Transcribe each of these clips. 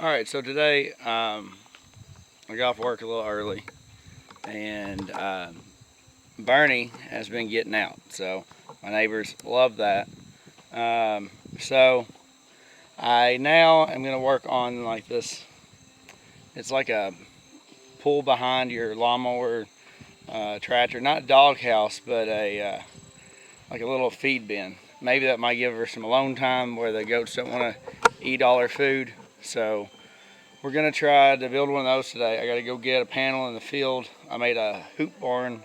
All right, so today I got off work a little early, and Bernie has been getting out. So my neighbors love that. So I now am going to work on like this. It's like a pull behind your lawnmower tractor, not doghouse, but a like a little feed bin. Maybe that might give her some alone time where the goats don't want to eat all her food. So we're gonna try to build one of those today. I gotta go get a panel in the field. I made a hoop barn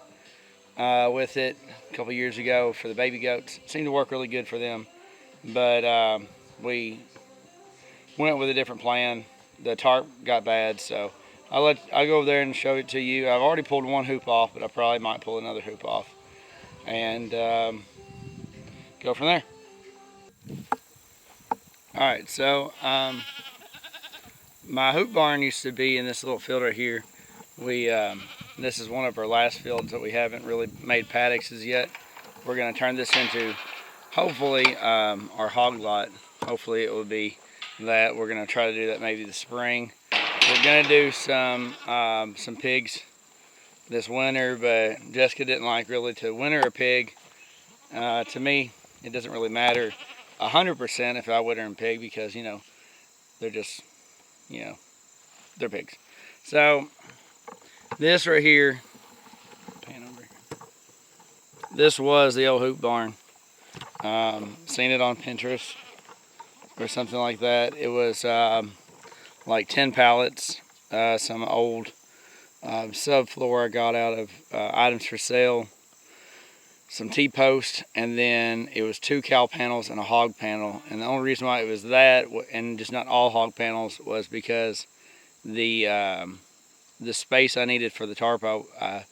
with it a couple years ago for the baby goats. It seemed to work really good for them, but we went with a different plan. The tarp got bad, so I'll go over there and show it to you. I've already pulled one hoop off, but I probably might pull another hoop off and go from there. All right, so my hoop barn used to be in this little field right here. We this is one of our last fields that we haven't really made paddocks yet. We're going to turn this into hopefully our hog lot. Hopefully it will be that. We're going to try to do that maybe this spring. We're going to do some pigs this winter, but Jessica didn't like really to winter a pig. To me, it doesn't really matter 100% if I winter a pig because they're just they're pigs. So this right here, this was the old hoop barn. Seen it on Pinterest or something like that. It was like 10 pallets, some old subfloor I got out of items for sale, some T-posts, and then it was 2 cow panels and a hog panel. And the only reason why it was that, and just not all hog panels, was because the space I needed for the tarp I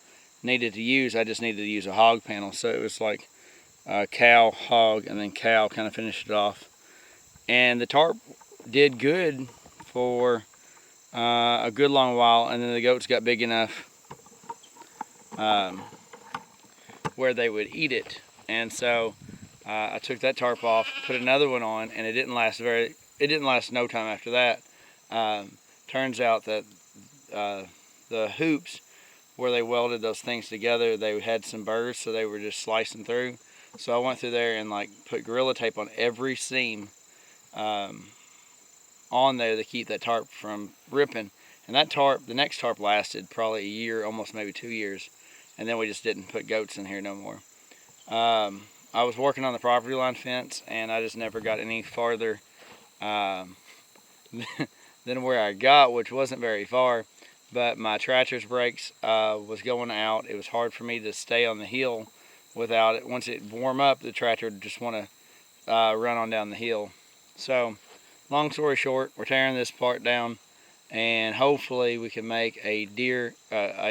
needed to use, I just needed to use a hog panel. So it was like cow, hog, and then cow, kind of finished it off. And the tarp did good for a good long while, and then the goats got big enough where they would eat it. And so I took that tarp off, put another one on, and it didn't last no time after that. Turns out that the hoops where they welded those things together, they had some burrs, so they were just slicing through. So I went through there and put Gorilla Tape on every seam on there to keep that tarp from ripping. And that tarp, the next tarp, lasted probably a year, almost maybe 2 years. And then we just didn't put goats in here no more. I was working on the property line fence, and I just never got any farther than where I got, which wasn't very far. But my tractor's brakes was going out. It was hard for me to stay on the hill without it. Once it warm up, the tractor would just want to run on down the hill. So long story short, we're tearing this part down, and hopefully we can make a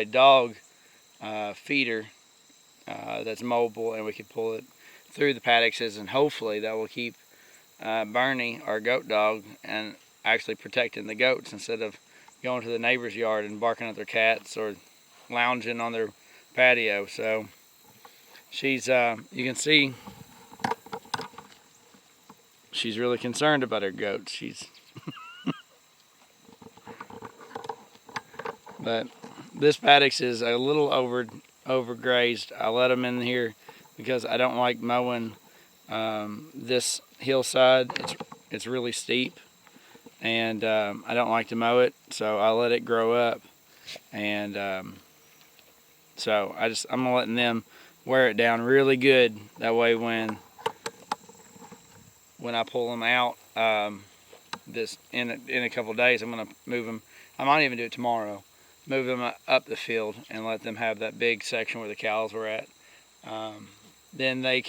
dog feeder that's mobile, and we can pull it through the paddocks, and hopefully that will keep Bernie, our goat dog, and actually protecting the goats instead of going to the neighbor's yard and barking at their cats or lounging on their patio. So she's, you can see, she's really concerned about her goats. But this paddocks is a little overgrazed. I let them in here because I don't like mowing this hillside. It's really steep, and I don't like to mow it, so I let it grow up. And so I'm letting them wear it down really good. That way, when I pull them out this in a couple of days, I'm gonna move them. I might even do it tomorrow. Move them up the field and let them have that big section where the cows were at. Then they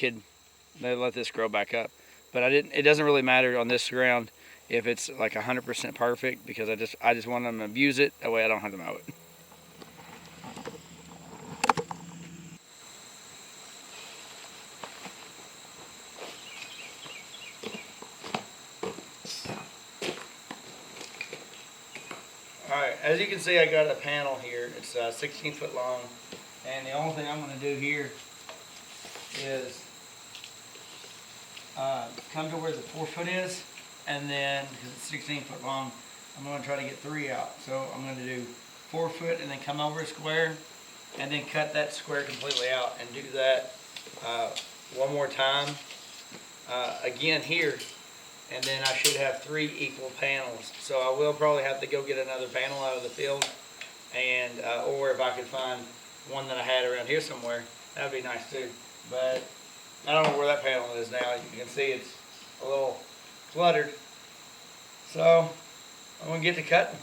let this grow back up. But it doesn't really matter on this ground if it's like 100% perfect, because I just want them to abuse it. That way I don't have to mow it. Alright, as you can see, I got a panel here. It's 16 foot long, and the only thing I'm going to do here is come to where the 4 foot is, and then, because it's 16 foot long, I'm going to try to get 3 out. So I'm going to do 4 foot and then come over a square and then cut that square completely out and do that one more time again here, and then I should have 3 equal panels. So I will probably have to go get another panel out of the field, and or if I could find one that I had around here somewhere, that would be nice too. But I don't know where that panel is now. You can see it's a little cluttered. So I'm going to get to cutting.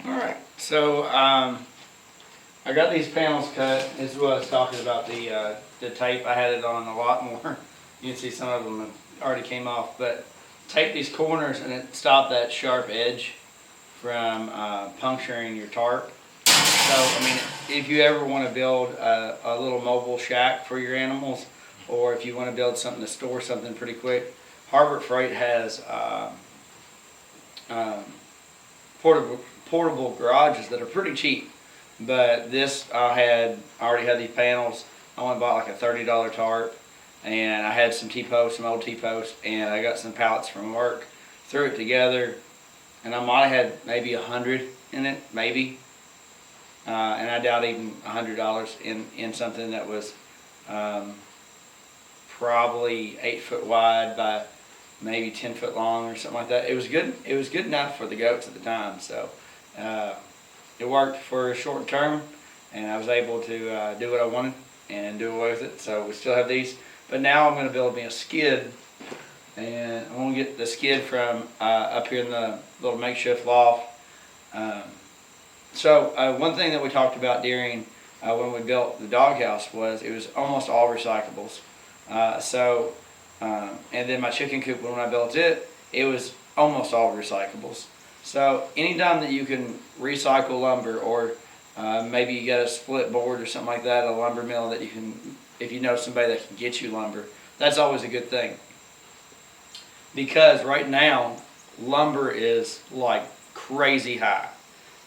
Alright, so I got these panels cut. This is what I was talking about, the tape. I had it on a lot more. You can see some of them have already came off, but tape these corners and it stopped that sharp edge from puncturing your tarp. So, I mean, if you ever want to build a little mobile shack for your animals, or if you want to build something to store something pretty quick, Harbor Freight has portable garages that are pretty cheap. But this, I already had these panels. I only bought like a $30 tarp, and I had some T-posts, some old T-posts, and I got some pallets from work. Threw it together, and I might have had maybe 100 in it, maybe. And I doubt even $100 in something that was probably 8 foot wide by maybe 10 foot long or something like that. It was good. It was good enough for the goats at the time. So it worked for a short term, and I was able to do what I wanted and do away with it. So we still have these, but now I'm going to build me a skid, and I'm going to get the skid from up here in the little makeshift loft. So one thing that we talked about during when we built the doghouse was it was almost all recyclables. And then my chicken coop, when I built it, it was almost all recyclables. So anytime that you can recycle lumber, or maybe you got a split board or something like that, a lumber mill that you can, if you know somebody that can get you lumber, that's always a good thing. Because right now, lumber is like crazy high.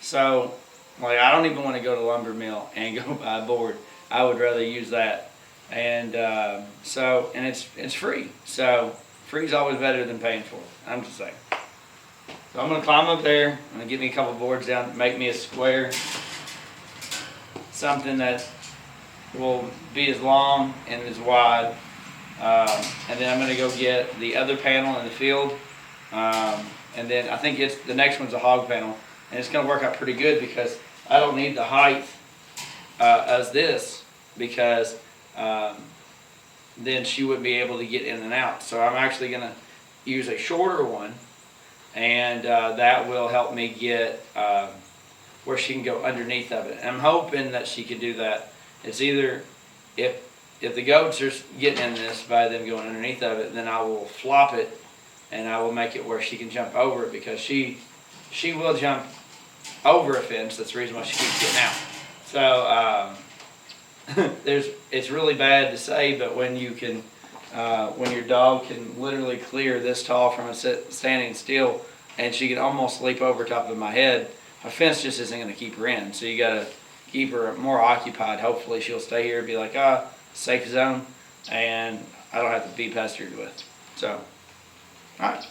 So, like, I don't even want to go to the lumber mill and go buy a board. I would rather use that. And and it's free. So free is always better than paying for it. I'm just saying. So I'm gonna climb up there. I'm gonna get me a couple boards down, make me a square, something that will be as long and as wide. And then I'm gonna go get the other panel in the field. And then I think the next one's a hog panel, and it's gonna work out pretty good because I don't need the height as this, because then she wouldn't be able to get in and out. So I'm actually going to use a shorter one, and that will help me get where she can go underneath of it. And I'm hoping that she can do that. It's either, if the goats are getting in this by them going underneath of it, then I will flop it, and I will make it where she can jump over it, because she will jump over a fence. That's the reason why she keeps getting out. So it's really bad to say, but when you can when your dog can literally clear this tall from a standing still, and she can almost leap over top of my head, a fence just isn't going to keep her in. So you got to keep her more occupied. Hopefully she'll stay here and be like, safe zone, and I don't have to be pestered with. So, all right.